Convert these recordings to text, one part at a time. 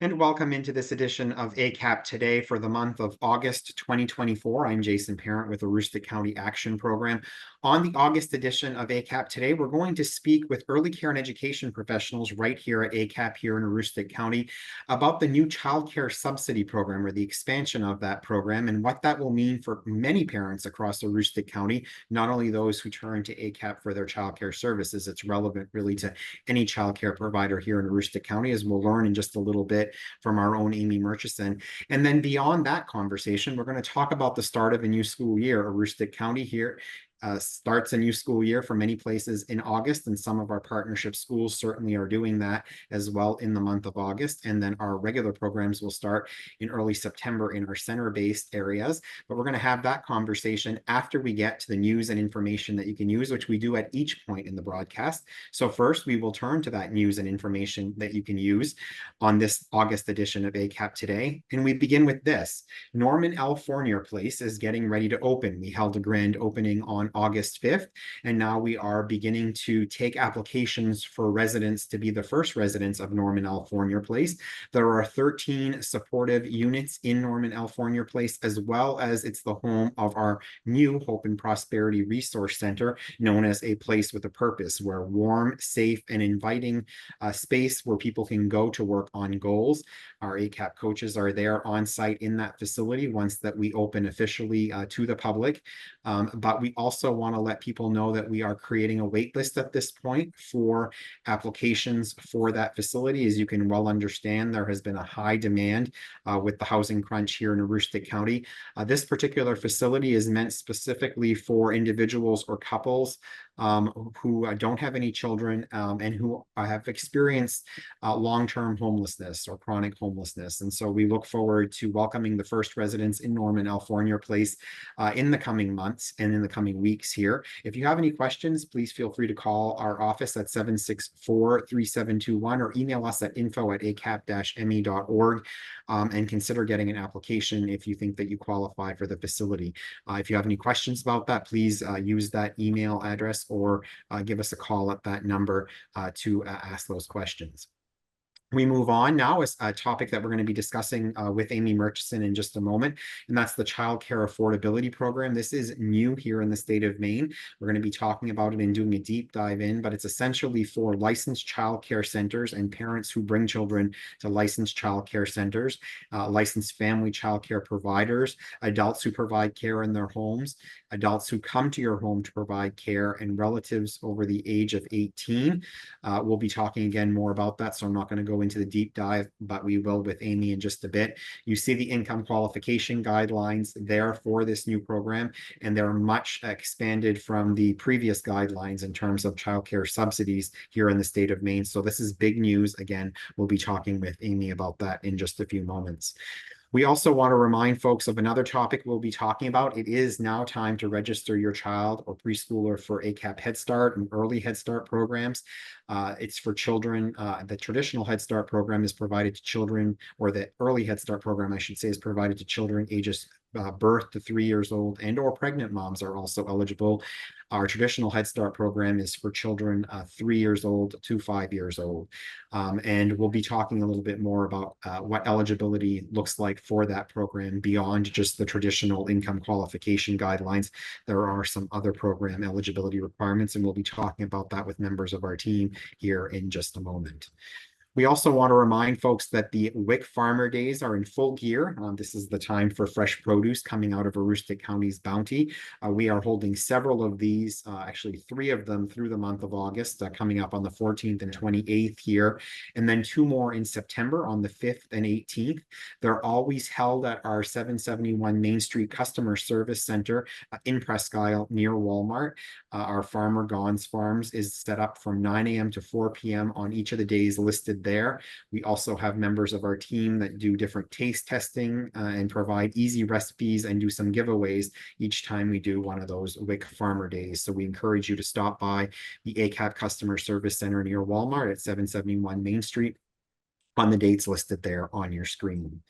And welcome into this edition of ACAP Today for the month of August 2024. I'm Jason Parent with the Aroostook County Action Program. On the August edition of ACAP Today, we're going to speak with early care and education professionals right here at ACAP here in Aroostook County about the new child care subsidy program or the expansion of that program and what that will mean for many parents across Aroostook County, not only those who turn to ACAP for their child care services. It's relevant really to any child care provider here in Aroostook County, as we'll learn in just a little bit from our own Amy Murchison. And then beyond that conversation, we're going to talk about the start of a new school year. Aroostook County here starts a new school year for many places in August, and some of our partnership schools certainly are doing that as well in the month of August. And then our regular programs will start in early September in our center-based areas. But we're going to have that conversation after we get to the news and information that you can use, which we do at each point in the broadcast. So first, we will turn to that news and information that you can use on this August edition of ACAP Today. And we begin with this. Norman L. Fournier Place is getting ready to open. We held a grand opening on August 5th, and now we are beginning to take applications for residents to be the first residents of Norman L. Fournier Place. There are 13 supportive units in Norman L. Fournier Place, as well as it's the home of our new Hope and Prosperity Resource Center, known as A Place with a Purpose, where warm, safe, and inviting space where people can go to work on goals. Our ACAP coaches are there on site in that facility once that we open officially to the public. But we also want to let people know that we are creating a wait list at this point for applications for that facility. As you can well understand, there has been a high demand with the housing crunch here in Aroostook County. This particular facility is meant specifically for individuals or couples who don't have any children and who have experienced long-term homelessness or chronic homelessness. And so we look forward to welcoming the first residents in Norman L. Fournier Place in the coming months and in the coming weeks here. If you have any questions, please feel free to call our office at 764-3721 or email us at info@acap-me.org and consider getting an application if you think that you qualify for the facility. If you have any questions about that, please use that email address or give us a call at that number to ask those questions. We move on now is a topic that we're going to be discussing with Amy Murchison in just a moment, and that's the Child Care Affordability Program. This is new here in the state of Maine. We're going to be talking about it and doing a deep dive in, but it's essentially for licensed child care centers and parents who bring children to licensed child care centers, licensed family child care providers, adults who provide care in their homes, adults who come to your home to provide care, and relatives over the age of 18. We'll be talking again more about that, so I'm not going to go into the deep dive, but we will with Amy in just a bit. You see the income qualification guidelines there for this new program, and they're much expanded from the previous guidelines in terms of childcare subsidies here in the state of Maine. So this is big news. Again, we'll be talking with Amy about that in just a few moments. We also want to remind folks of another topic we'll be talking about. It is now time to register your child or preschooler for ACAP Head Start and early Head Start programs. It's for children. The traditional Head Start program is provided to children, or the early Head Start program, I should say, is provided to children ages birth to 3 years old, and or pregnant moms are also eligible. Our traditional Head Start program is for children 3 years old to 5 years old. And we'll be talking a little bit more about what eligibility looks like for that program beyond just the traditional income qualification guidelines. There are some other program eligibility requirements, and we'll be talking about that with members of our team here in just a moment. We also want to remind folks that the WIC Farmer Days are in full gear. This is the time for fresh produce coming out of Aroostook County's bounty. We are holding several of these, actually 3 of them through the month of August, coming up on the 14th and 28th here, and then 2 more in September on the 5th and 18th. They're always held at our 771 Main Street Customer Service Center in Presque Isle near Walmart. Our Farmer Gons Farms is set up from 9 a.m. to 4 p.m. on each of the days listed there. We also have members of our team that do different taste testing and provide easy recipes and do some giveaways each time we do one of those WIC Farmer Days. So we encourage you to stop by the ACAP Customer Service Center near Walmart at 771 Main Street on the dates listed there on your screen.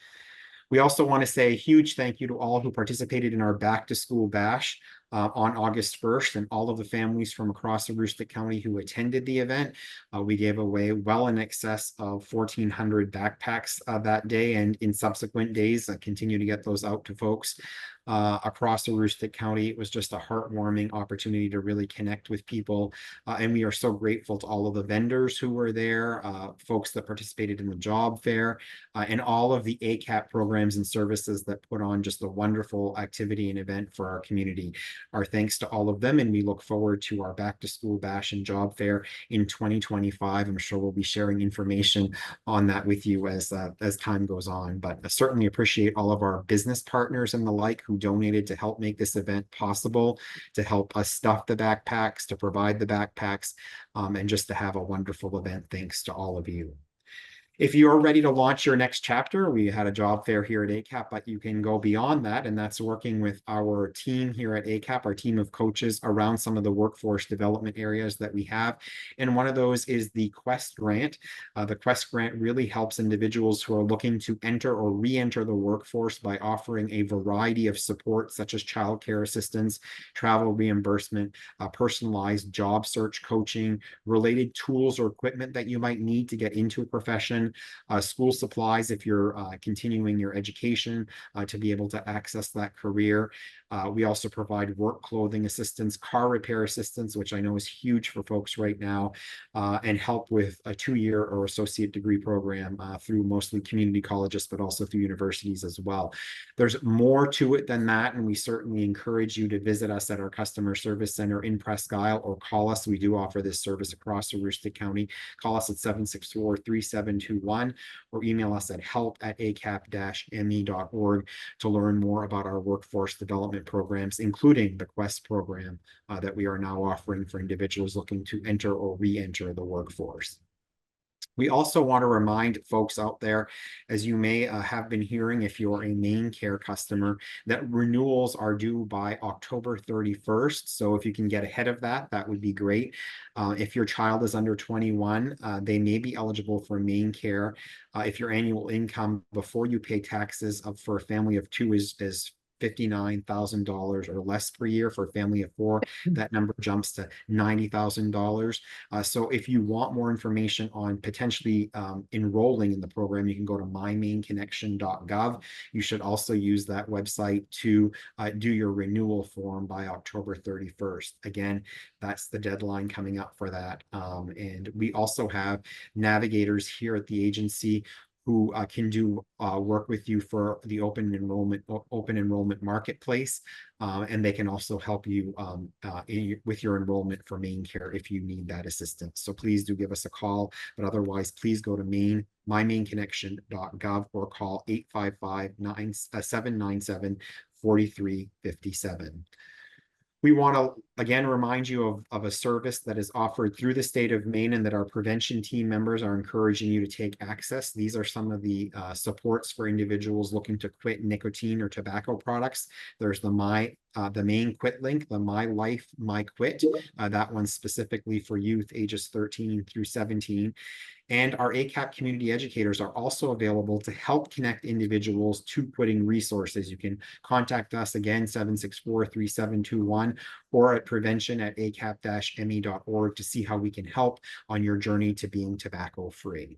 We also want to say a huge thank you to all who participated in our back to school bash on August 1st, and all of the families from across Aroostook County who attended the event. We gave away well in excess of 1,400 backpacks that day, and in subsequent days, continue to get those out to folks across Aroostook County. It was just a heartwarming opportunity to really connect with people. And we are so grateful to all of the vendors who were there, folks that participated in the job fair, and all of the ACAP programs and services that put on just a wonderful activity and event for our community. Our thanks to all of them, and we look forward to our back to school bash and job fair in 2025. I'm sure we'll be sharing information on that with you as time goes on, but I certainly appreciate all of our business partners and the like who donated to help make this event possible, to help us stuff the backpacks, to provide the backpacks, and just to have a wonderful event. Thanks to all of you. If you're ready to launch your next chapter, we had a job fair here at ACAP, but you can go beyond that, and that's working with our team here at ACAP, our team of coaches around some of the workforce development areas that we have. And one of those is the Quest Grant. The Quest Grant really helps individuals who are looking to enter or re-enter the workforce by offering a variety of support, such as childcare assistance, travel reimbursement, personalized job search coaching, related tools or equipment that you might need to get into a profession, school supplies if you're continuing your education to be able to access that career. We also provide work clothing assistance, car repair assistance, which I know is huge for folks right now, and help with a 2-year or associate degree program through mostly community colleges, but also through universities as well. There's more to it than that, and we certainly encourage you to visit us at our customer service center in Presque Isle or call us. We do offer this service across Aroostook County. Call us at 764-3721 or email us at help@acap-me.org to learn more about our workforce development programs, including the Quest program that we are now offering for individuals looking to enter or re-enter the workforce. We also want to remind folks out there, as you may have been hearing if you're a Maine Care customer, that renewals are due by October 31st. So if you can get ahead of that, that would be great. If your child is under 21, they may be eligible for Maine Care. If your annual income before you pay taxes for a family of 2 is $59,000 or less per year. For a family of 4, that number jumps to $90,000. So if you want more information on potentially enrolling in the program, you can go to mymainconnection.gov. You should also use that website to do your renewal form by October 31st. Again, that's the deadline coming up for that. And we also have navigators here at the agency who can do work with you for the open enrollment marketplace, and they can also help you with your enrollment for Maine Care if you need that assistance. So please do give us a call, but otherwise please go to mymainconnection.gov or call 855-797-4357. We want to again remind you of a service that is offered through the state of Maine and that our prevention team members are encouraging you to take access. These are some of the supports for individuals looking to quit nicotine or tobacco products. There's the Maine Quit link, the My Life, My Quit. That one's specifically for youth ages 13 through 17. And our ACAP community educators are also available to help connect individuals to quitting resources. You can contact us again, 764-3721, or at prevention@acap-me.org to see how we can help on your journey to being tobacco-free.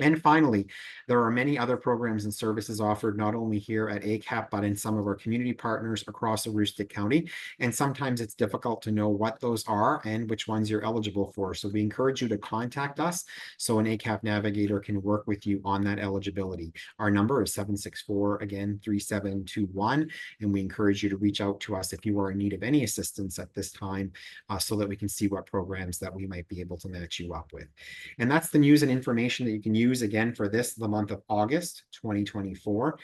And finally, there are many other programs and services offered not only here at ACAP, but in some of our community partners across Aroostook County. And sometimes it's difficult to know what those are and which ones you're eligible for. So we encourage you to contact us so an ACAP navigator can work with you on that eligibility. Our number is 764-3721. And we encourage you to reach out to us if you are in need of any assistance at this time so that we can see what programs that we might be able to match you up with. And that's the news and information that you can use again for the month of August 2024.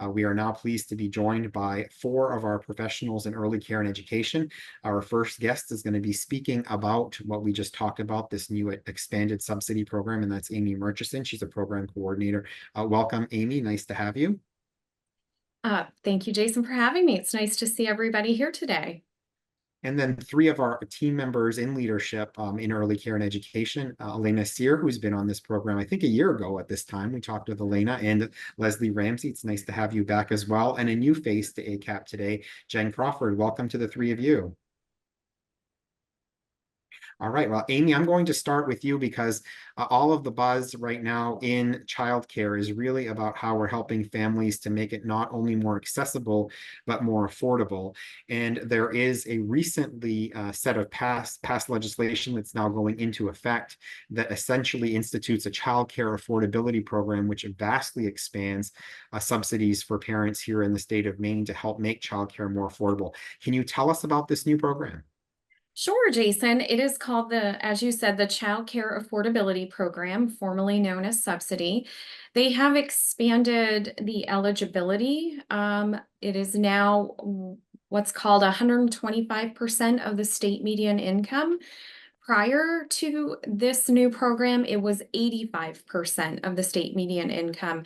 We are now pleased to be joined by 4 of our professionals in early care and education. Our first guest is going to be speaking about what we just talked about, this new expanded subsidy program, and that's Amy Murchison. She's a program coordinator. Welcome, Amy. Nice to have you. Thank you, Jason, for having me. It's nice to see everybody here today. And then three of our team members in leadership in early care and education, Elena Sear, who's been on this program, I think a year ago at this time. We talked with Elena, and Leslie Ramsey. It's nice to have you back as well. And a new face to ACAP today, Jen Crawford. Welcome to the three of you. All right. Well, Amy, I'm going to start with you because all of the buzz right now in childcare is really about how we're helping families to make it not only more accessible, but more affordable. And there is a recently set of past legislation that's now going into effect that essentially institutes a childcare affordability program, which vastly expands subsidies for parents here in the state of Maine to help make childcare more affordable. Can you tell us about this new program? Sure, Jason. It is called as you said, the Child Care Affordability Program, formerly known as Subsidy. They have expanded the eligibility. It is now what's called 125% of the state median income. Prior to this new program, it was 85% of the state median income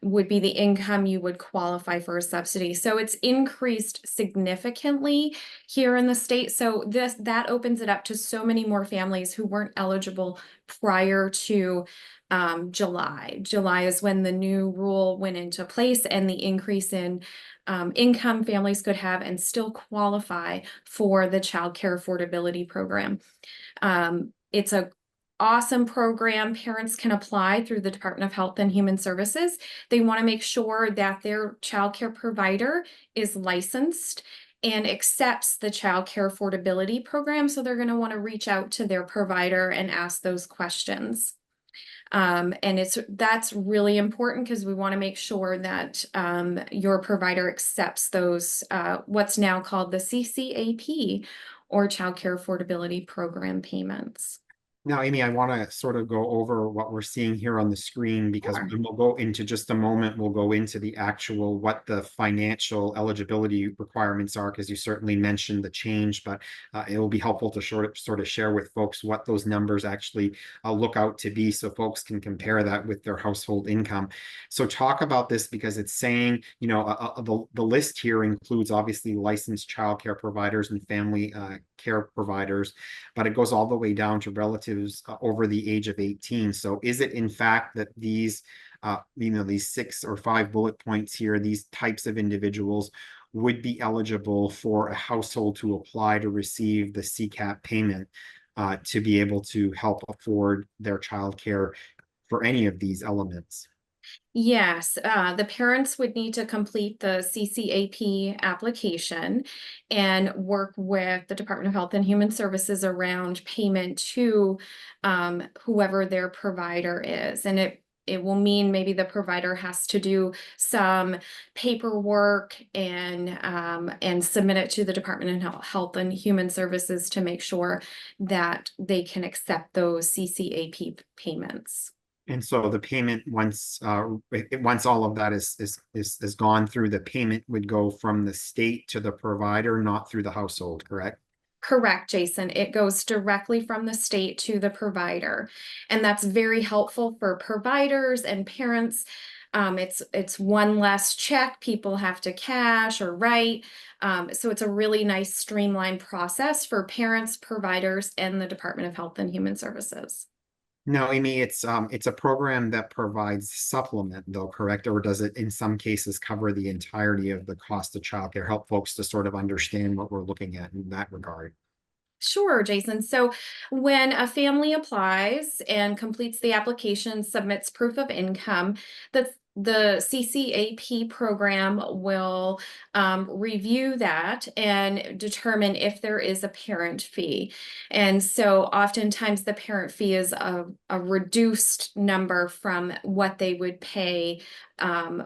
would be the income you would qualify for a subsidy. So it's increased significantly here in the state. So that opens it up to so many more families who weren't eligible prior to July. July is when the new rule went into place, and the increase in income families could have and still qualify for the Child Care Affordability Program. It's a awesome program. Parents can apply through the Department of Health and Human Services. They want to make sure that their child care provider is licensed and accepts the child care affordability program. So they're going to want to reach out to their provider and ask those questions. And that's really important because we want to make sure that your provider accepts those what's now called the CCAP, or Child Care Affordability Program payments. Now, Amy, I want to sort of go over what we're seeing here on the screen because Sure. we'll go into just a moment. We'll go into the actual what the financial eligibility requirements are, because you certainly mentioned the change, but it will be helpful to sort of share with folks what those numbers actually look out to be, so folks can compare that with their household income. So talk about this because it's saying, you know, the list here includes obviously licensed childcare providers and family care providers, but it goes all the way down to relatives over the age of 18. So is it in fact that these, these 6 or 5 bullet points here, these types of individuals would be eligible for a household to apply to receive the CCAP payment to be able to help afford their childcare for any of these elements? Yes, the parents would need to complete the CCAP application and work with the Department of Health and Human Services around payment to whoever their provider is. And it will mean maybe the provider has to do some paperwork and submit it to the Department of Health and Human Services to make sure that they can accept those CCAP payments. And so the payment, once all of that is gone through, the payment would go from the state to the provider, not through the household, correct? Correct, Jason. It goes directly from the state to the provider. And that's very helpful for providers and parents. It's one less check people have to cash or write. So it's a really nice streamlined process for parents, providers, and the Department of Health and Human Services. No, Amy, it's a program that provides supplement though, correct? Or does it in some cases cover the entirety of the cost of childcare? Help folks to sort of understand what we're looking at in that regard. Sure, Jason. So when a family applies and completes the application, submits proof of income, the CCAP program will review that and determine if there is a parent fee. And so oftentimes the parent fee is a reduced number from what they would pay,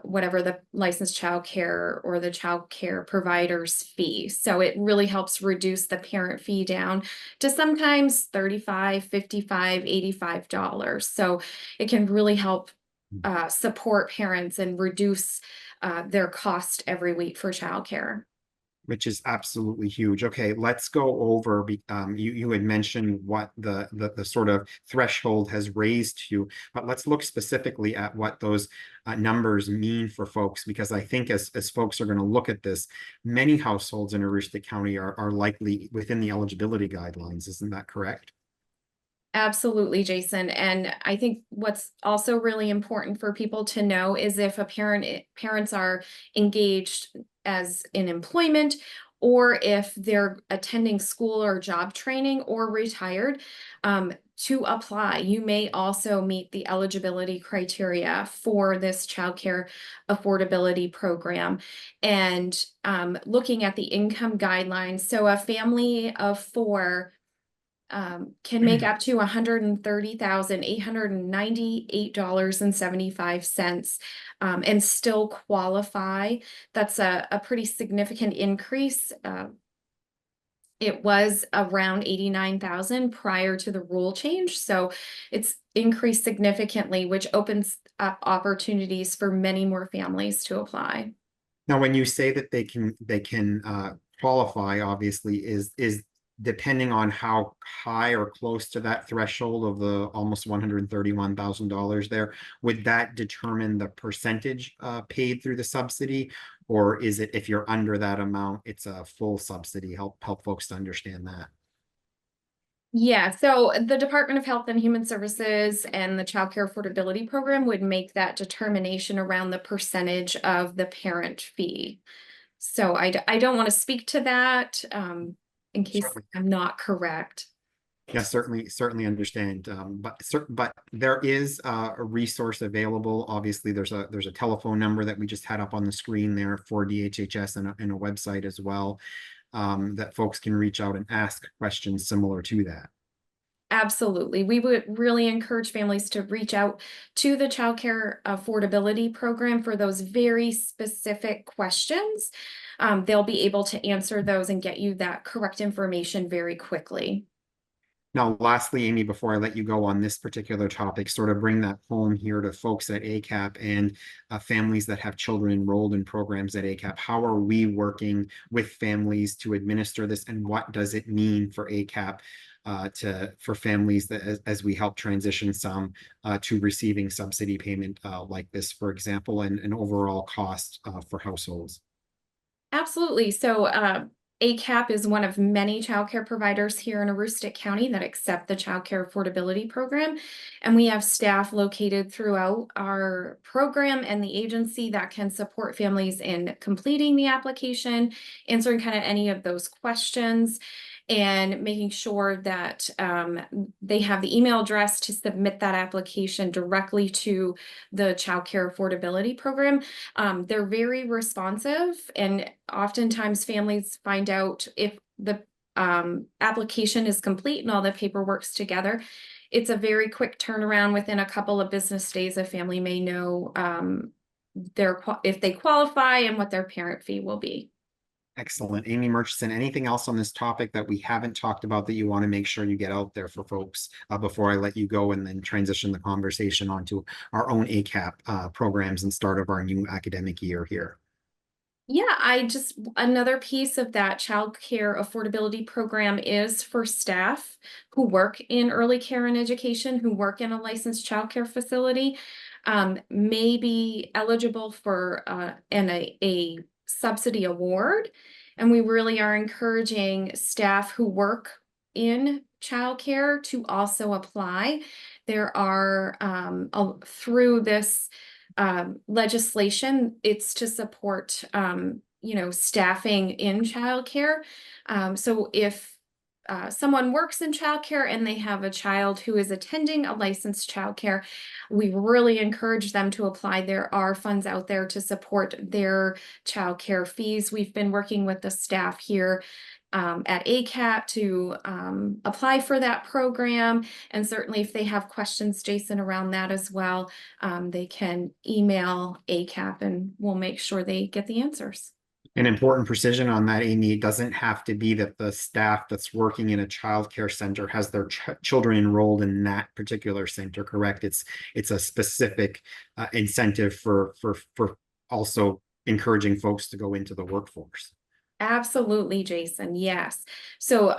whatever the licensed child care or the child care provider's fee. So it really helps reduce the parent fee down to sometimes $35, $55, $85. So it can really help support parents and reduce their cost every week for childcare. which is absolutely huge. Okay, let's go over, you had mentioned what the sort of threshold has raised to, but let's look specifically at what those numbers mean for folks, because I think as folks are going to look at this, many households in Aroostook County are likely within the eligibility guidelines. Isn't that correct? Absolutely, Jason. And I think what's also really important for people to know is if parents are engaged as in employment, or if they're attending school or job training or retired, to apply, you may also meet the eligibility criteria for this childcare affordability program. And looking at the income guidelines, so a family of four can make up to $130,898.75 and still qualify. That's a pretty significant increase. It was around 89,000 prior to the rule change, so it's increased significantly, which opens up opportunities for many more families to apply. Now, when you say that they can qualify, obviously, is depending on how high or close to that threshold of the almost $131,000 there, would that determine the percentage paid through the subsidy? Or is it if you're under that amount, it's a full subsidy? Help folks to understand that. Yeah, so the Department of Health and Human Services and the Child Care Affordability Program would make that determination around the percentage of the parent fee. So I don't want to speak to that in case Certainly. I'm not correct. Yeah, certainly understand. But there is a resource available. Obviously, there's a telephone number that we just had up on the screen there for DHHS and a website as well, that folks can reach out and ask questions similar to that. Absolutely. We would really encourage families to reach out to the Child Care Affordability Program for those very specific questions. They'll be able to answer those and get you that correct information very quickly. Now, lastly, Amy, before I let you go on this particular topic, sort of bring that home here to folks at ACAP and families that have children enrolled in programs at ACAP. How are we working with families to administer this, and what does it mean for ACAP for families that as we help transition some to receiving subsidy payment like this, for example, and an overall cost for households? Absolutely. So ACAP is one of many childcare providers here in Aroostook County that accept the Childcare Affordability Program. And we have staff located throughout our program and the agency that can support families in completing the application, answering kind of any of those questions, and making sure that they have the email address to submit that application directly to the Childcare Affordability Program. They're very responsive, and oftentimes families find out if the application is complete and all the paperwork's together. It's a very quick turnaround. Within a couple of business days, a family may know if they qualify and what their parent fee will be. Excellent. Amy Murchison, anything else on this topic that we haven't talked about that you want to make sure you get out there for folks before I let you go and then transition the conversation onto our own ACAP programs and start of our new academic year here? Yeah, another piece of that child care affordability program is for staff who work in early care and education, who work in a licensed child care facility, may be eligible for a subsidy award. And we really are encouraging staff who work in childcare to also apply. There are, through this legislation, it's to support, staffing in childcare. So if someone works in childcare and they have a child who is attending a licensed childcare, we really encourage them to apply. There are funds out there to support their childcare fees. We've been working with the staff here at ACAP to apply for that program. And certainly if they have questions, Jason, around that as well, they can email ACAP and we'll make sure they get the answers. An important precision on that, Amy, it doesn't have to be that the staff that's working in a childcare center has their children enrolled in that particular center, correct? It's a specific incentive for also encouraging folks to go into the workforce. Absolutely, Jason. Yes. So,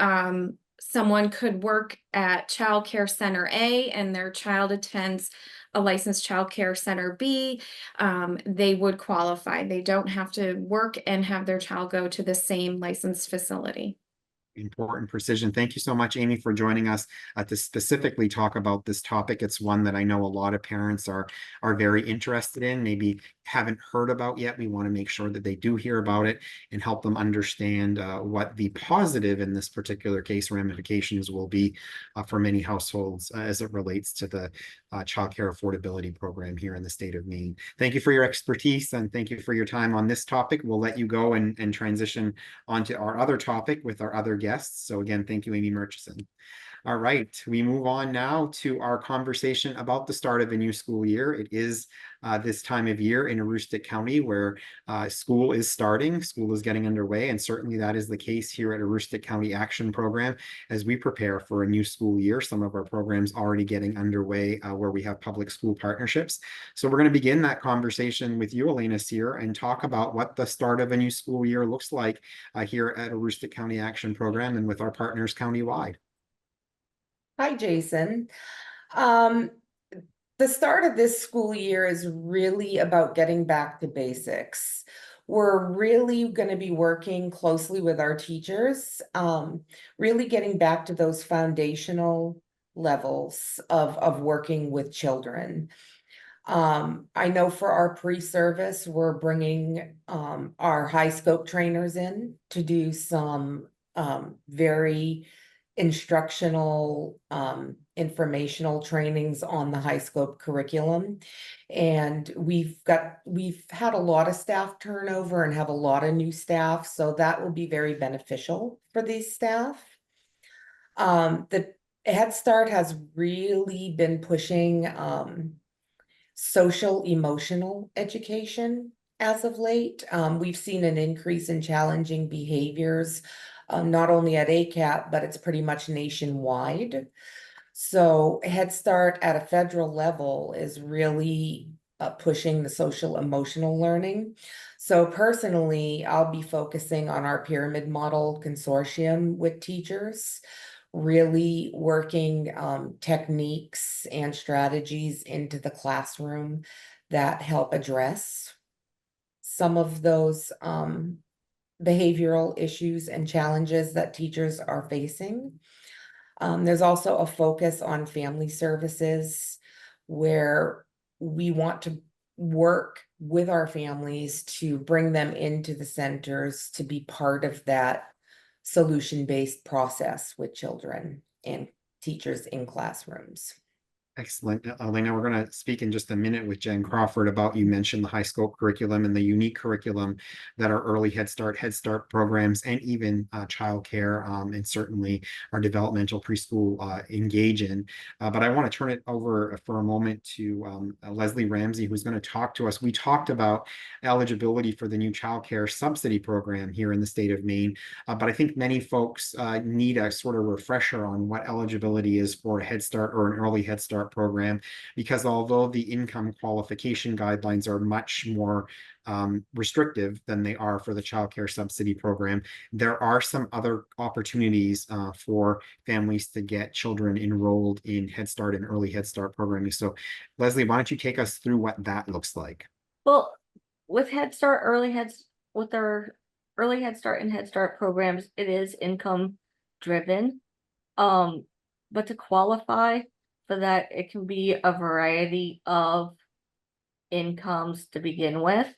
someone could work at Child Care Center A and their child attends a licensed Child Care Center B. They would qualify. They don't have to work and have their child go to the same licensed facility. Important precision. Thank you so much, Amy, for joining us to specifically talk about this topic. It's one that I know a lot of parents are very interested in, maybe haven't heard about yet. We want to make sure that they do hear about it and help them understand what the positive in this particular case ramifications will be for many households as it relates to the child care affordability program here in the state of Maine. Thank you for your expertise and thank you for your time on this topic. We'll let you go and transition onto our other topic with our other guests. So again, thank you, Amy Murchison. All right, we move on now to our conversation about the start of a new school year. It is this time of year in Aroostook County where school is starting, school is getting underway, and certainly that is the case here at Aroostook County Action Program as we prepare for a new school year. Some of our programs already getting underway where we have public school partnerships. So we're going to begin that conversation with you, Elena Sear, and talk about what the start of a new school year looks like here at Aroostook County Action Program and with our partners countywide. Hi, Jason. Um, the start of this school year is really about getting back to basics. We're really going to be working closely with our teachers, really getting back to those foundational levels of working with children. I know for our pre-service, we're bringing our high scope trainers in to do some very instructional informational trainings on the high scope curriculum. And we've had a lot of staff turnover and have a lot of new staff, so that will be very beneficial for these staff. The Head Start has really been pushing social emotional education as of late. We've seen an increase in challenging behaviors, not only at ACAP, but it's pretty much nationwide. So Head Start at a federal level is really pushing the social emotional learning. So personally, I'll be focusing on our pyramid model consortium with teachers, really working techniques and strategies into the classroom that help address some of those behavioral issues and challenges that teachers are facing. There's also a focus on family services where we want to work with our families to bring them into the centers to be part of that solution-based process with children and teachers in classrooms. Excellent. Elena, we're going to speak in just a minute with Jen Crawford about, you mentioned the high scope curriculum and the unique curriculum that our early Head Start programs, and even childcare and certainly our developmental preschool engage in. But I want to turn it over for a moment to Leslie Ramsey, who's going to talk to us. We talked about eligibility for the new childcare subsidy program here in the state of Maine, but I think many folks need a sort of refresher on what eligibility is for a Head Start or an early Head Start program, because although the income qualification guidelines are much more restrictive than they are for the child care subsidy program, there are some other opportunities for families to get children enrolled in Head Start and early Head Start programming. So Leslie, why don't you take us through what that looks like? Well, with Head Start, with our early Head Start and Head Start programs, it is income driven. But to qualify for that, it can be a variety of incomes to begin with.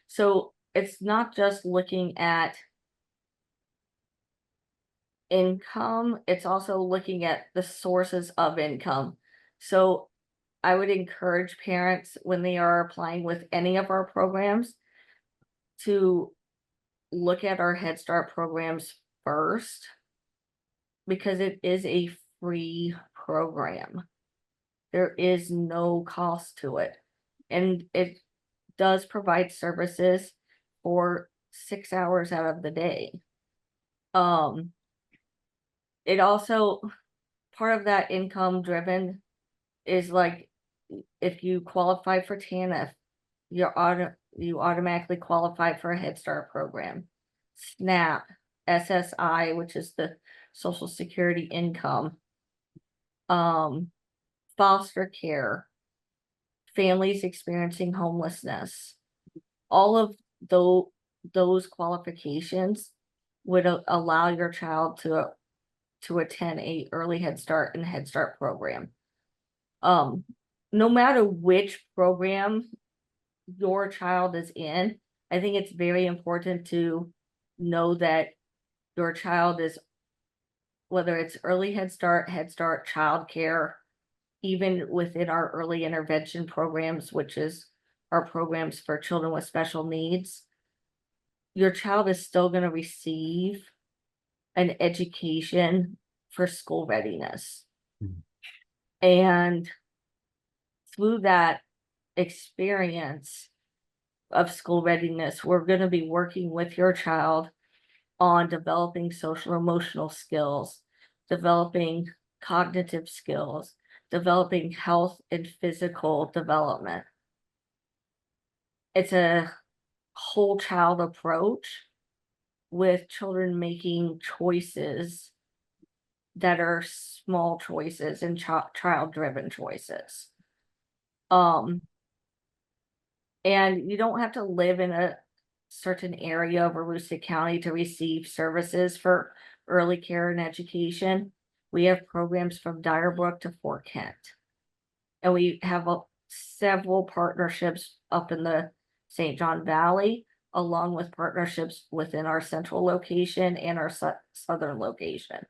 So it's not just looking at income, it's also looking at the sources of income. So I would encourage parents when they are applying with any of our programs to look at our Head Start programs first, because it is a free program. There is no cost to it, and it does provide services for 6 hours out of the day. It also, part of that income driven is like, if you qualify for TANF, you automatically qualify for a Head Start program. SNAP, SSI, which is the Social Security income, foster care, families experiencing homelessness. All of those qualifications would allow your child to attend a early Head Start and Head Start program. No matter which program your child is in, I think it's very important to know that your child is, whether it's early Head Start, childcare, even within our early intervention programs, which is our programs for children with special needs, your child is still going to receive an education for school readiness. Mhm. And through that experience of school readiness, we're going to be working with your child on developing social emotional skills, developing cognitive skills, developing health and physical development. It's a whole child approach with children making choices that are small choices and child driven choices. And you don't have to live in a certain area of Aroostook County to receive services for early care and education. We have programs from Dyer Brook to Fort Kent. And we have several partnerships up in the St. John Valley, along with partnerships within our central location and our southern location.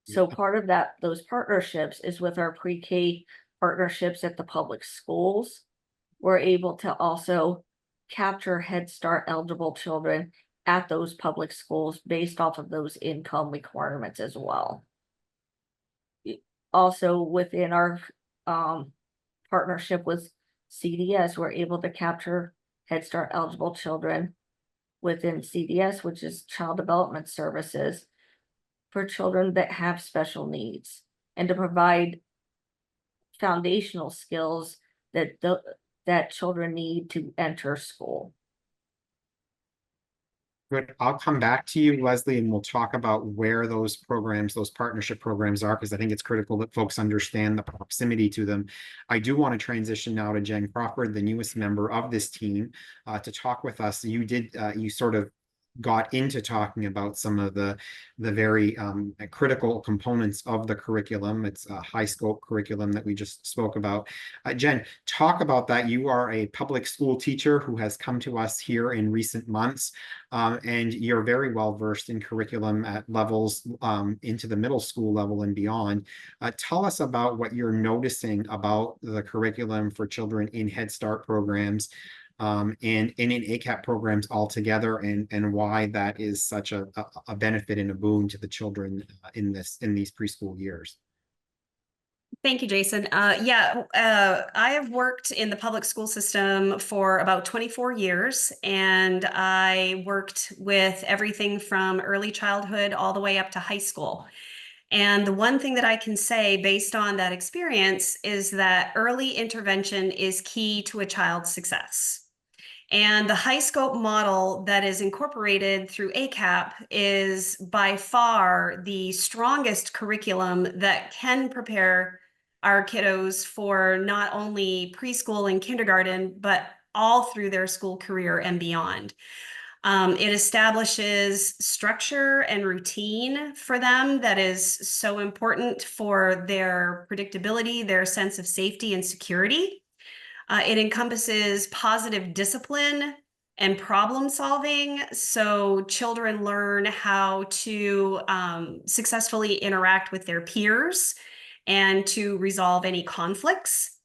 So part of those partnerships is with our pre-K partnerships at the public schools. We're able to also capture Head Start eligible children at those public schools based off of those income requirements as well. Also within our partnership with CDS, we're able to capture Head Start eligible children within CDS, which is Child Development Services, for children that have special needs, and to provide foundational skills that children need to enter school. Good. I'll come back to you, Leslie, and we'll talk about where those programs, those partnership programs are, because I think it's critical that folks understand the proximity to them. I do want to transition now to Jen Crawford, the newest member of this team, to talk with us. You sort of got into talking about some of the very critical components of the curriculum. It's a high scope curriculum that we just spoke about. Jen, talk about that. You are a public school teacher who has come to us here in recent months, and you're very well versed in curriculum at levels into the middle school level and beyond. Tell us about what you're noticing about the curriculum for children in Head Start programs, and in ACAP programs altogether, and why that is such a benefit and a boon to the children in these preschool years. Thank you, Jason. I have worked in the public school system for about 24 years, and I worked with everything from early childhood all the way up to high school. And the one thing that I can say based on that experience is that early intervention is key to a child's success. And the high scope model that is incorporated through ACAP is by far the strongest curriculum that can prepare our kiddos for not only preschool and kindergarten, but all through their school career and beyond. It establishes structure and routine for them that is so important for their predictability, their sense of safety and security. It encompasses positive discipline and problem solving. So children learn how to successfully interact with their peers and to resolve any conflicts.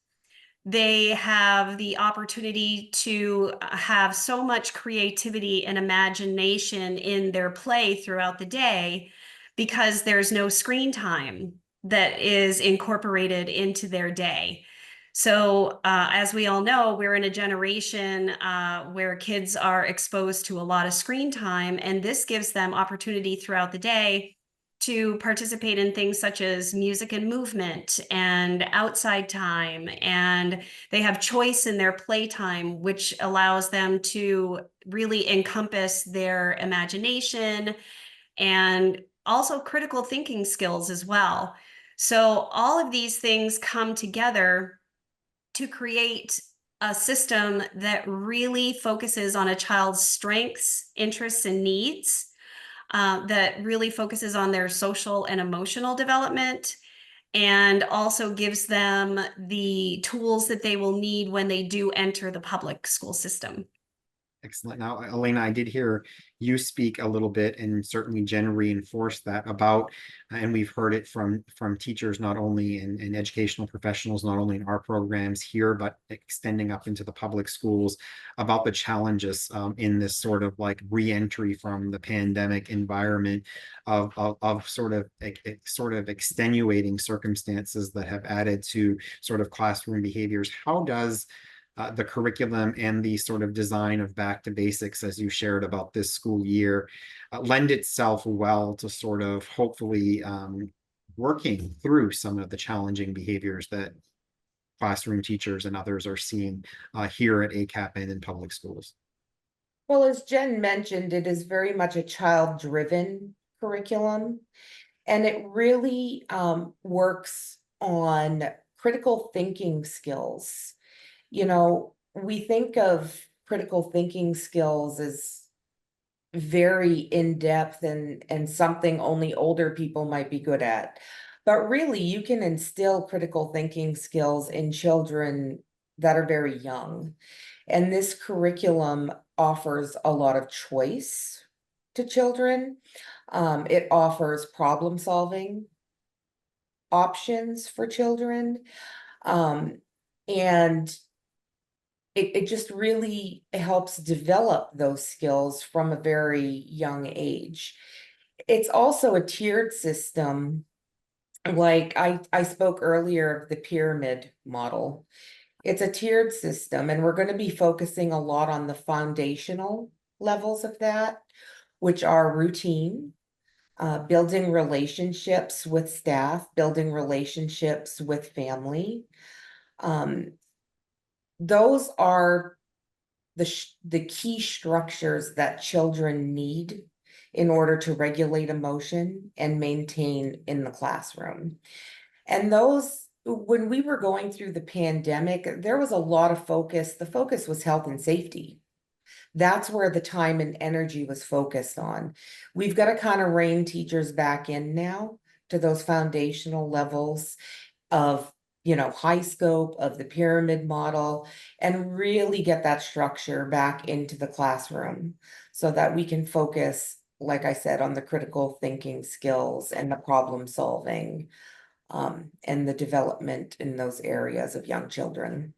They have the opportunity to have so much creativity and imagination in their play throughout the day because there's no screen time that is incorporated into their day. So as we all know, we're in a generation where kids are exposed to a lot of screen time, and this gives them opportunity throughout the day to participate in things such as music and movement and outside time. And they have choice in their playtime, which allows them to really encompass their imagination and also critical thinking skills as well. So all of these things come together to create a system that really focuses on a child's strengths, interests, and needs, that really focuses on their social and emotional development, and also gives them the tools that they will need when they do enter the public school system. Excellent. Now, Elena, I did hear you speak a little bit, and certainly Jen reinforced that about, and we've heard it from teachers, not only and educational professionals, not only in our programs here, but extending up into the public schools, about the challenges in this sort of like re-entry from the pandemic environment of sort of extenuating circumstances that have added to sort of classroom behaviors. How does the curriculum and the sort of design of back to basics, as you shared about this school year, lend itself well to sort of hopefully working through some of the challenging behaviors that classroom teachers and others are seeing here at ACAP and in public schools? Well, as Jen mentioned, it is very much a child-driven curriculum, and it really works on critical thinking skills. You know, we think of critical thinking skills as very in-depth and something only older people might be good at. But really, you can instill critical thinking skills in children that are very young. And this curriculum offers a lot of choice to children. It offers problem solving options for children. And it just really helps develop those skills from a very young age. It's also a tiered system. Like I spoke earlier of the pyramid model. It's a tiered system, and we're going to be focusing a lot on the foundational levels of that, which are routine, building relationships with staff, building relationships with family. Those are the key structures that children need in order to regulate emotion and maintain in the classroom. And those, when we were going through the pandemic, there was a lot of focus. The focus was health and safety. That's where the time and energy was focused on. We've got to kind of rein teachers back in now to those foundational levels of, you know, high scope of the pyramid model, and really get that structure back into the classroom so that we can focus, like I said, on the critical thinking skills and the problem solving, and the development in those areas of young children.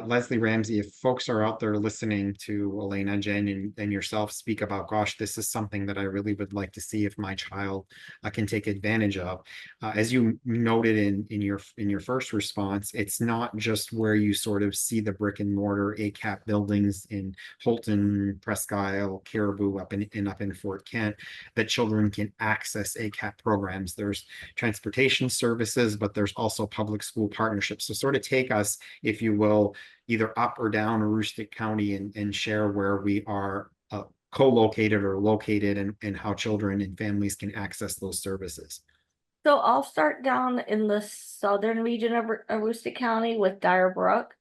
Leslie Ramsey, if folks are out there listening to Elena, Jen, and yourself speak about, gosh, this is something that I really would like to see if my child can take advantage of. As you noted in your first response, it's not just where you sort of see the brick and mortar ACAP buildings in Holton, Presque Isle, Caribou, up in Fort Kent, that children can access ACAP programs. There's transportation services, but there's also public school partnerships. So sort of take us, if you will, either up or down Aroostook County, and share where we are co-located or located, and how children and families can access those services. So I'll start down in the southern region of Aroostook County with Dyer Brook.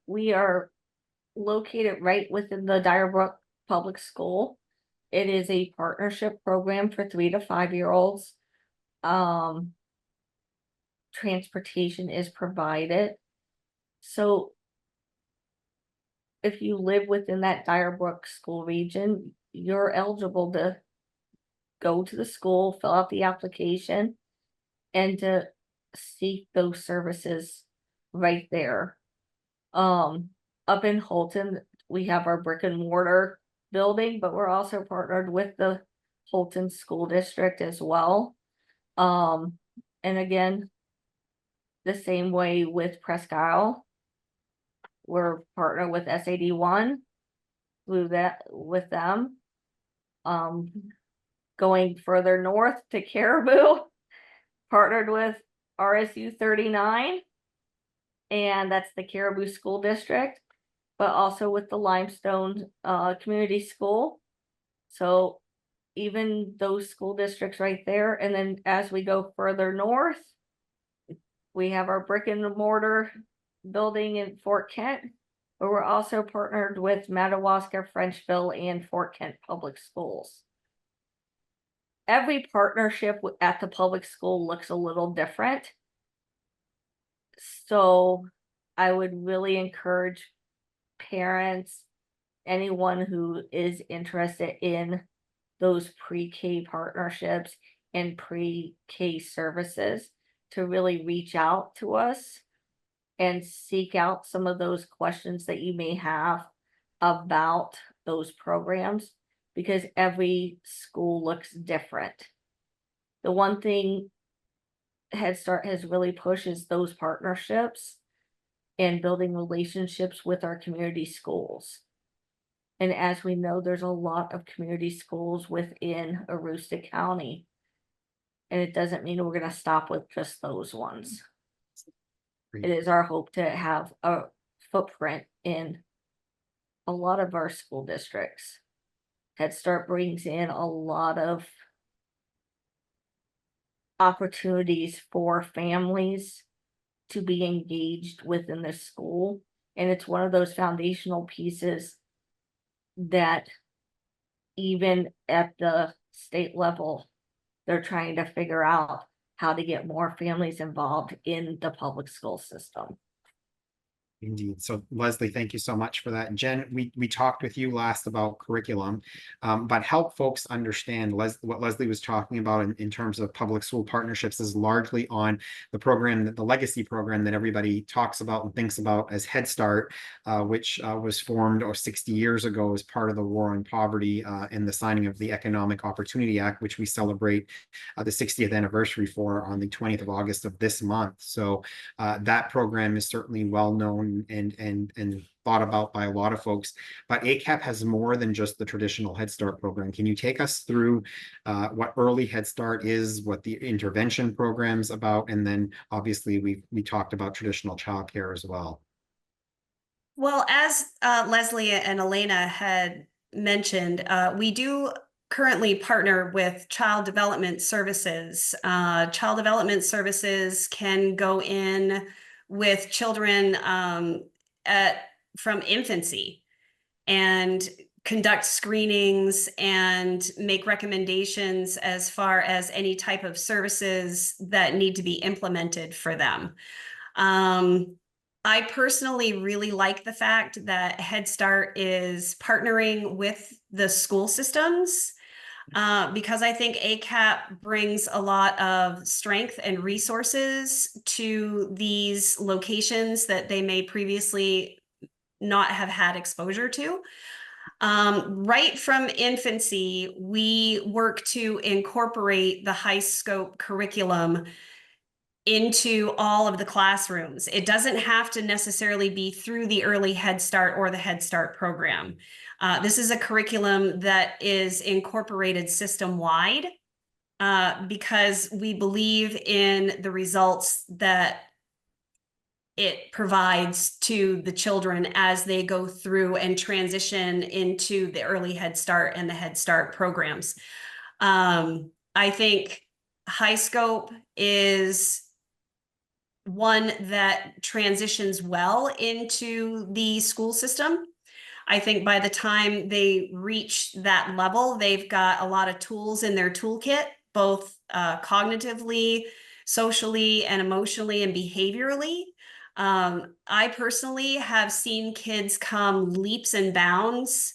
We are located right within the Dyer Brook Public School. It is a partnership program for 3 to 5 year olds. Transportation is provided. So if you live within that Dyer Brook school region, you're eligible to go to the school, fill out the application, and to seek those services right there. Up in Holton, we have our brick and mortar building, but we're also partnered with the Holton School District as well. And again, the same way with Presque Isle. We're partnered with SAD1 through that with them. Going further north to Caribou, partnered with RSU 39, and that's the Caribou School District, but also with the Limestone Community School. So even those school districts right there. And then as we go further north, we have our brick and mortar building in Fort Kent, but we're also partnered with Madawaska, Frenchville, and Fort Kent Public Schools. Every partnership at the public school looks a little different. So I would really encourage parents, anyone who is interested in those pre-K partnerships and pre-K services to really reach out to us and seek out some of those questions that you may have about those programs, because every school looks different. The one thing Head Start has really pushed is those partnerships and building relationships with our community schools. And as we know, there's a lot of community schools within Aroostook County. And it doesn't mean we're going to stop with just those ones. Great. It is our hope to have a footprint in a lot of our school districts. Head Start brings in a lot of opportunities for families to be engaged within the school. And it's one of those foundational pieces that even at the state level, they're trying to figure out how to get more families involved in the public school system. Indeed. So Leslie, thank you so much for that. Jen, we talked with you last about curriculum, but help folks understand what Leslie was talking about in terms of public school partnerships is largely on the program, that the legacy program that everybody talks about and thinks about as Head Start, which was formed 60 years ago as part of the war on poverty and the signing of the Economic Opportunity Act, which we celebrate the 60th anniversary for on the 20th of August of this month. So that program is certainly well known and thought about by a lot of folks, but ACAP has more than just the traditional Head Start program. Can you take us through what early Head Start is, what the intervention program's about, and then obviously we talked about traditional childcare as well. Well, as Leslie and Elena had mentioned, we do currently partner with Child Development Services. Child Development Services can go in with children from infancy and conduct screenings and make recommendations as far as any type of services that need to be implemented for them. I personally really like the fact that Head Start is partnering with the school systems because I think ACAP brings a lot of strength and resources to these locations that they may previously not have had exposure to. Right from infancy, we work to incorporate the high scope curriculum into all of the classrooms. It doesn't have to necessarily be through the early Head Start or the Head Start program. This is a curriculum that is incorporated system-wide because we believe in the results that it provides to the children as they go through and transition into the early Head Start and the Head Start programs. I think high scope is one that transitions well into the school system. I think by the time they reach that level, they've got a lot of tools in their toolkit, both cognitively, socially, and emotionally and behaviorally. I personally have seen kids come leaps and bounds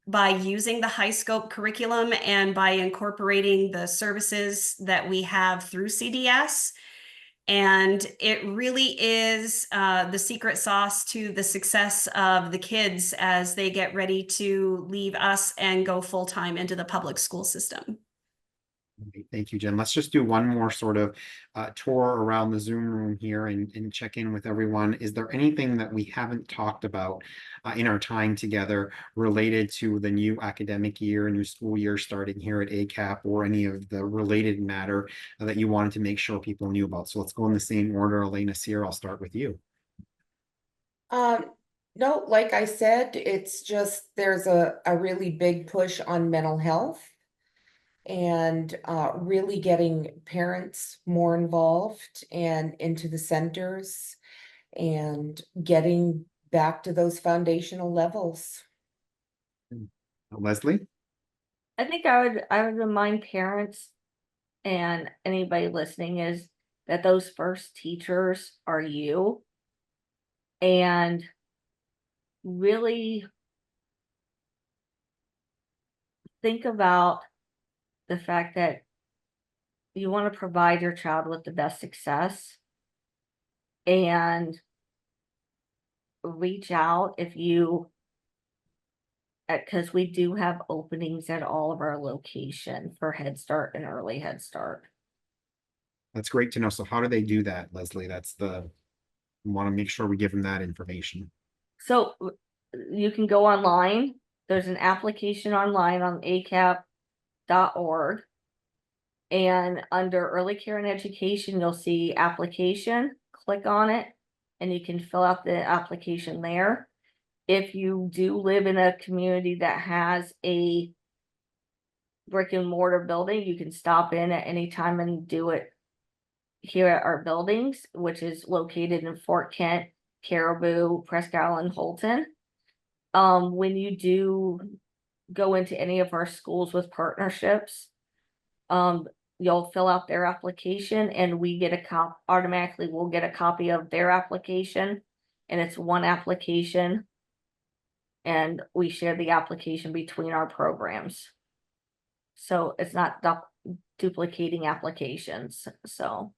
by using the high scope curriculum and by incorporating the services that we have through CDS. And it really is the secret sauce to the success of the kids as they get ready to leave us and go full-time into the public school system. Thank you, Jen. Let's just do one more sort of tour around the Zoom room here and check in with everyone. Is there anything that we haven't talked about in our time together related to the new academic year, new school year starting here at ACAP, or any of the related matter that you wanted to make sure people knew about? So let's go in the same order. Elena Sear, I'll start with you. No, like I said, it's just there's a really big push on mental health and really getting parents more involved and into the centers and getting back to those foundational levels. Leslie? I think I would remind parents and anybody listening is that those first teachers are you. And really think about the fact that you want to provide your child with the best success, and reach out if you, because we do have openings at all of our location for Head Start and early Head Start. That's great to know. So how do they do that, Leslie? We want to make sure we give them that information. So you can go online. There's an application online on acap.org. And under early care and education, you'll see application, click on it, and you can fill out the application there. If you do live in a community that has a brick and mortar building, you can stop in at any time and do it here at our buildings, which is located in Fort Kent, Caribou, Presque Isle, Holton. When you do go into any of our schools with partnerships, you'll fill out their application and we get automatically we'll get a copy of their application, and it's one application, and we share the application between our programs. So it's not duplicating applications. So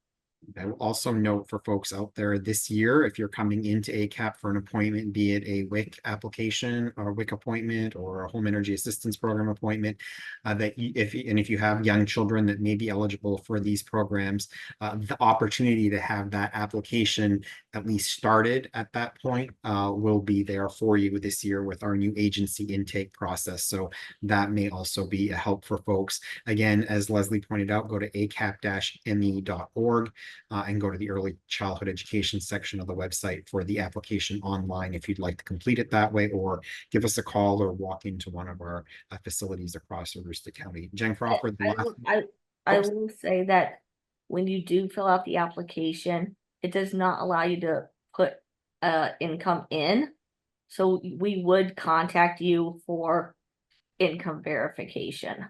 I will also note for folks out there this year, if you're coming into ACAP for an appointment, be it a WIC application or a WIC appointment or a home energy assistance program appointment, if you have young children that may be eligible for these programs, the opportunity to have that application at least started at that point will be there for you this year with our new agency intake process. So that may also be a help for folks. Again, as Leslie pointed out, go to acap-me.org. And go to the early childhood education section of the website for the application online if you'd like to complete it that way, or give us a call or walk into one of our facilities across Aroostook County. Jen Crawford, I will say that when you do fill out the application, it does not allow you to put income in. So we would contact you for income verification.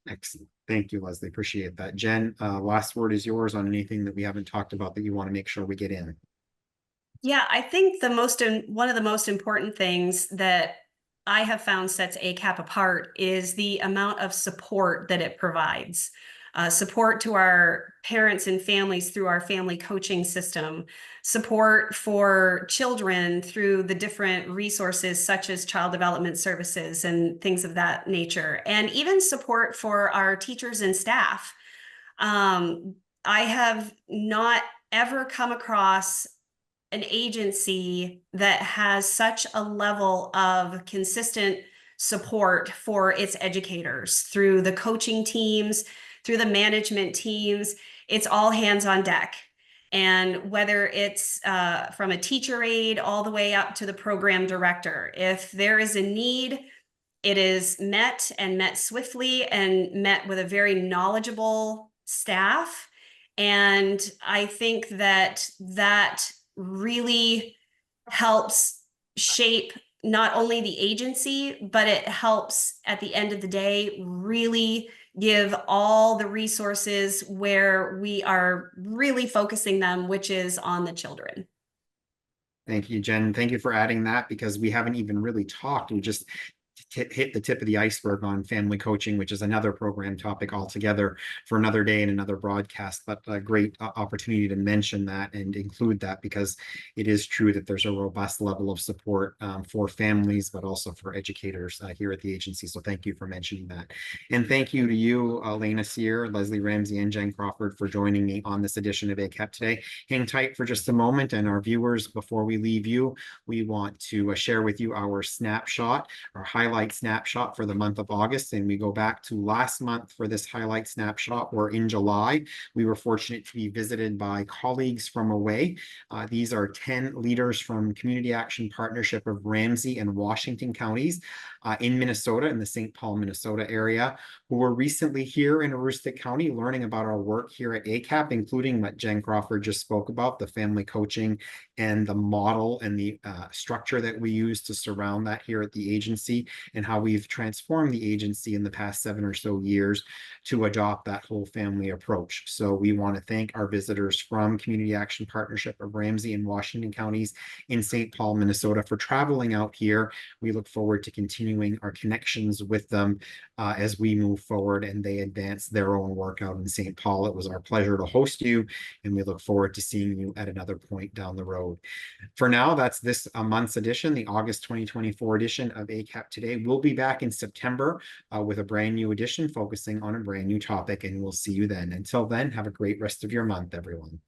Excellent. Thank you, Leslie. Appreciate that. Jen, last word is yours on anything that we haven't talked about that you want to make sure we get in. Yeah, I think one of the most important things that I have found sets ACAP apart is the amount of support that it provides. Support to our parents and families through our family coaching system, support for children through the different resources such as child development services and things of that nature, and even support for our teachers and staff. I have not ever come across an agency that has such a level of consistent support for its educators through the coaching teams, through the management teams. It's all hands on deck. And whether it's from a teacher aide all the way up to the program director, if there is a need, it is met swiftly and met with a very knowledgeable staff. And I think that really helps shape not only the agency, but it helps at the end of the day really give all the resources where we are really focusing them, which is on the children. Thank you, Jen. Thank you for adding that, because we haven't even really talked. We just hit the tip of the iceberg on family coaching, which is another program topic altogether for another day and another broadcast, but a great opportunity to mention that and include that, because it is true that there's a robust level of support for families, but also for educators here at the agency. So thank you for mentioning that. And thank you to you, Lena Sear, Leslie Ramsey, and Jen Crawford for joining me on this edition of ACAP today. Hang tight for just a moment, and our viewers, before we leave you, we want to share with you our snapshot, our highlight snapshot for the month of August. And we go back to last month for this highlight snapshot, where in July, we were fortunate to be visited by colleagues from away. These are 10 leaders from Community Action Partnership of Ramsey and Washington counties in Minnesota, in the St. Paul, Minnesota area, who were recently here in Aroostook County learning about our work here at ACAP, including what Jen Crawford just spoke about, the family coaching and the model and the structure that we use to surround that here at the agency, and how we've transformed the agency in the past 7 or so years to adopt that whole family approach. So we want to thank our visitors from Community Action Partnership of Ramsey and Washington counties in St. Paul, Minnesota, for traveling out here. We look forward to continuing our connections with them as we move forward and they advance their own work out in St. Paul. It was our pleasure to host you, and we look forward to seeing you at another point down the road. For now, that's this month's edition, the August 2024 edition of ACAP Today. We'll be back in September with a brand new edition focusing on a brand new topic, and we'll see you then. Until then, have a great rest of your month, everyone.